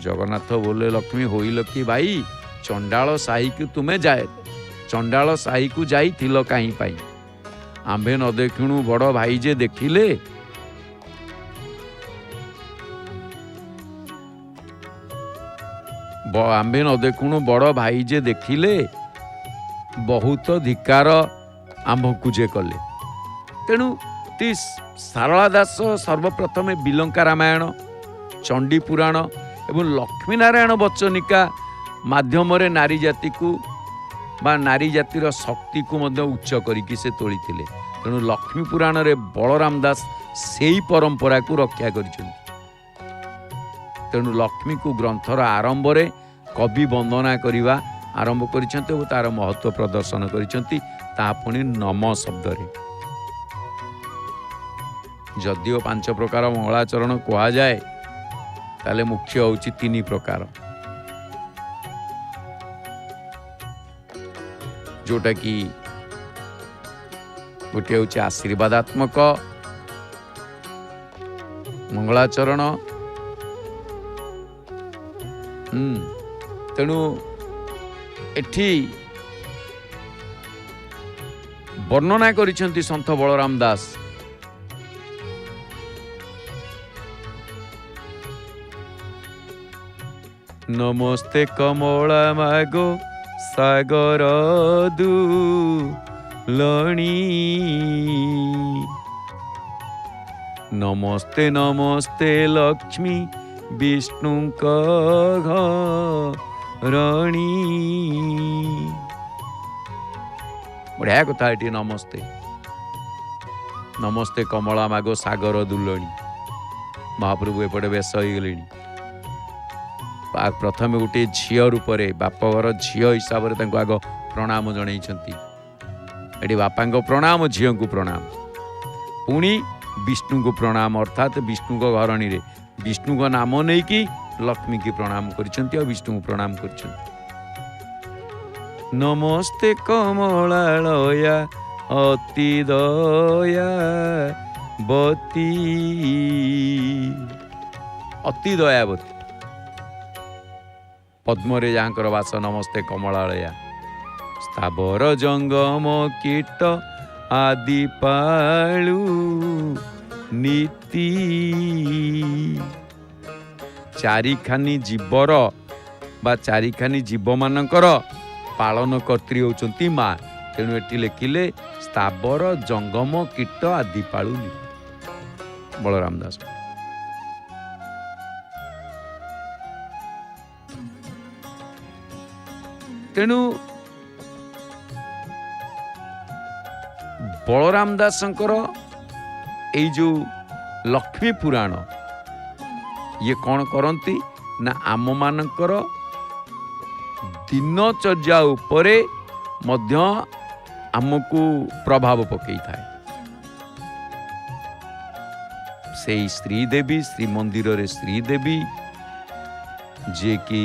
जगन्नाथ बोले लक्ष्मी होइल कि भाई चंडाल साई की तुम्हें जाए चंडाल साई को जाई थिलो काई पाई आंबे न देखिणु बड़ भाई जे देखिले आंबे न देखुणु बड़ भाई जे देखिले बहुत धिकार आंबकु जे कले। तेणु ती सारला दास सर्वप्रथम बिलंका रामायण चंडी पुराण एवं लक्ष्मी नारायण बच्चनिका माध्यम नारी जाति को बा नारी जातिर शक्ति को मध्य उच्च करिकी से तोली थिले। तेणु लक्ष्मी पुराण रे बलराम दास सेई परंपरा को रक्षा करिसेंति। तेणु लक्ष्मी को ग्रंथर आरंभ रे कवि वंदना करिवा आरंभ करिसेंति और तार महत्व प्रदर्शन करिसेंति ता पुणी नम शब्द रे। जदिओ 5 प्रकार मंगलाचरण कहा जाए ताले मुख्य होची 3 प्रकार जोटा कि गोटे हूँ आशीर्वादात्मक मंगलाचरण तेणु एठी वर्णना करिसेंति संत बलराम दास नमस्ते कमला मागो सागर दुलणी नमस्ते नमस्ते लक्ष्मी विष्णुक घरणी। बढ़िया कथा ये नमस्ते नमस्ते कमला मागो सागर दुलणी महाप्रभु एपटे बेस हो गले प्रथम गोटे झील रूप से बापघर झील हिसाब से आग प्रणाम जनइछंती एटी बापा प्रणाम झील को प्रणाम पुणी विष्णु को प्रणाम अर्थात विष्णु को घरणी रे विष्णु को नाम नहीं कि लक्ष्मी की प्रणाम करिसेंती और विष्णु को प्रणाम करिसेंती। नमस्ते कमलालया अति दया बती अति दयावती पद्मरे जहाँकर वास नमस्ते कमलालया स्थावर जंगम कीट आदि पालु नीति चारिखानी जीवर बा चारिखानी जीव मानकर पालन कर्त्री होचंती माँ। तेणु एटी लिखिले स्थावर जंगम कीट आदि पालु बलराम दास। तेणु बलराम दासंकर ए जो लक्ष्मी पुराण ये कौन करती ना आम मानकर दिनचर्या उपरे मध्य आमको प्रभाव पकई थाए। से श्रीदेवी श्री मंदिर रे श्रीदेवी जे कि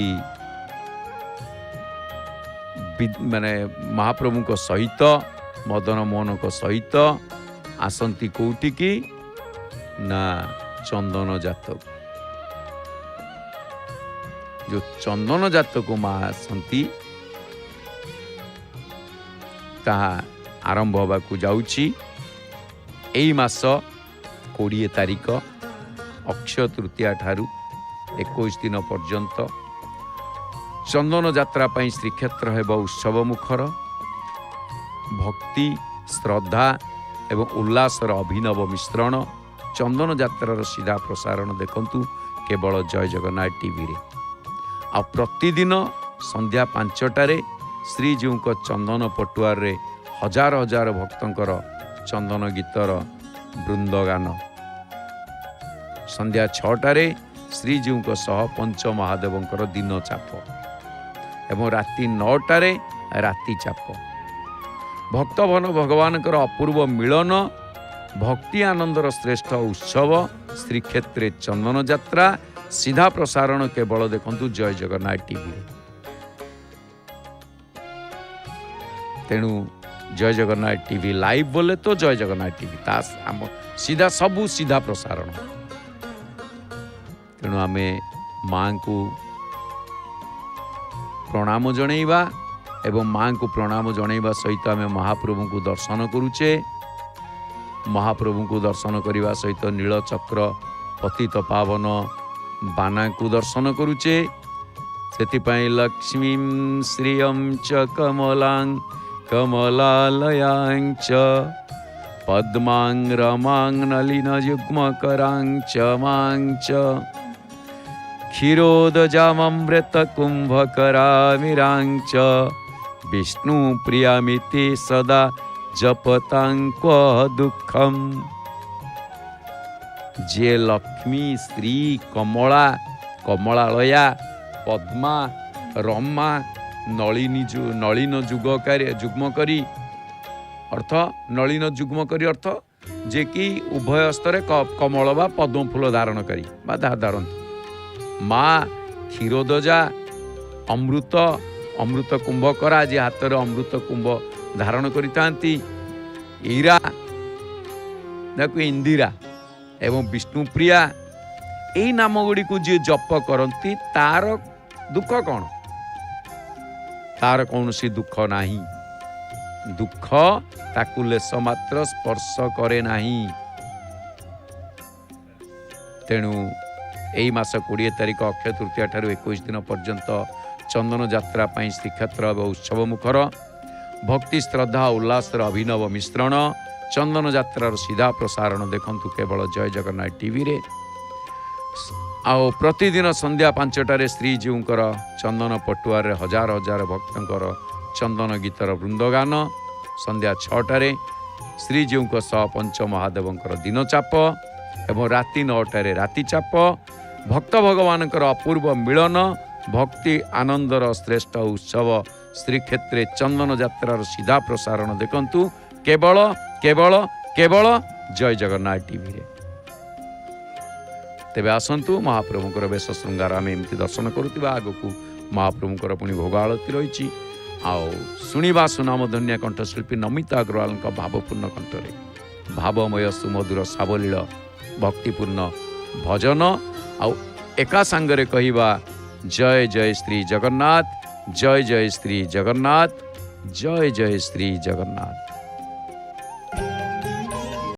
माने महाप्रभु को सहित मदन मोहन को सहित आसंती कोउटी की ना चंदन जातक जो चंदन जातक माँ आसंती ताहा आरंभ होगा जाउची एई मास 20 तारिख अक्षय तृतीया ठारू 21 दिन पर्यंत चंदन यात्रा पाई श्रीक्षेत्र हेब उत्सव मुखर भक्ति श्रद्धा एवं उल्लासर अभिनव मिश्रण चंदन यात्रार सीधा प्रसारण देखंतु केवल जय जगन्नाथ टीवी रे। आ प्रतिदिन संध्या 5टारे श्रीजीव को चंदन पटुआर रे हजार हजार भक्तंकर चंदन गीतर वृंदगान संध्या 6टारे श्रीजीव को सह पंच महादेवंकर दिन चाप एवं राति 9टारे राति चाप भक्तभन भगवान अपूर्व मिलन भक्ति आनंदर श्रेष्ठ उत्सव श्रीक्षेत्रे चंदन यात्रा सीधा प्रसारण केवल देखंतु जय जगन्नाथ टीवी। तेणु जय जगन्नाथ टीवी लाइव बोले तो जय जगन्नाथ टीवी ता आम सीधा सबू सीधा प्रसारण। तेणु आमे माँ को प्रणाम जनइबा एवं माँ को प्रणाम जनइबा सहित आमे महाप्रभु को दर्शन करुचे। महाप्रभु को दर्शन करने सहित नीलचक्र पतित पावन बाना को दर्शन करुचे। सेतिपाई लक्ष्मीं श्रियं च कमलां कमलालयां च पद्मां रमां नलिनयुग्मकरां च मां च क्षीरोदजामृतकुम्भकरामिरां च विष्णुप्रियामिति सदा जपतां क्व दुःखम्। जे लक्ष्मी श्री कमला कमलालया पद्मा रमा नलिन जुग्म करी अर्थ नलिन जुग्म करी अर्थ जे कि उभय हस्तरे कमल बा पद्म फूल धारण करी बा धारण माँ क्षीरोदजा अमृत अमृत कुंभ करा जे हाथ अमृत कुंभ धारण करितांती ईरा देखो इंदिरा एवं विष्णुप्रिया यही नाम गुड़ी को जी जप करती तार दुख कौन तार कौन सी दुख नहीं दुख ताकू लेस मात्र स्पर्श करे नहीं। तेणु यही मास 20 तारिख अक्षय तृतीया ठारू 21 दिन पर्यंत चंदन यात्रा पाई श्रीक्षेत्र उत्सव मुखर भक्ति श्रद्धा उल्लास अभिनव मिश्रण चंदन यात्रार सीधा प्रसारण देखंतु केवल जय जगन्नाथ टीवी रे। आओ प्रतिदिन संध्या 5टारे श्रीजीउंकर चंदन पटुआर हजार हजार भक्तंकर चंदन गीतर वृंदगान संध्या 6टारे श्रीजीउंक सह पंच महादेवंकर दिन चाप एवं राति 9टारे राति चाप भक्त भगवानकर अपूर्व मिलन भक्ति आनंदर श्रेष्ठ उत्सव श्रीक्षेत्रे चंदन यात्रार सीधा प्रसारण देखंतु केवल केवल केवल जय जगन्नाथ टीवी रे। तेबे आसंतु महाप्रभुंकर बेश श्रृंगार आम एमती दर्शन करुवा आगकू महाप्रभुंकर पुणी भोग आलती रही आओ शुणा सुनाम धन्या कंठशिल्पी नमिता अग्रवाल भावपूर्ण कंठरे भावमय सुमधुर सावलील भक्तिपूर्ण भजन आउ एका सांगरे कहिबा जय जय श्री जगन्नाथ जय जय श्री जगन्नाथ जय जय श्री जगन्नाथ।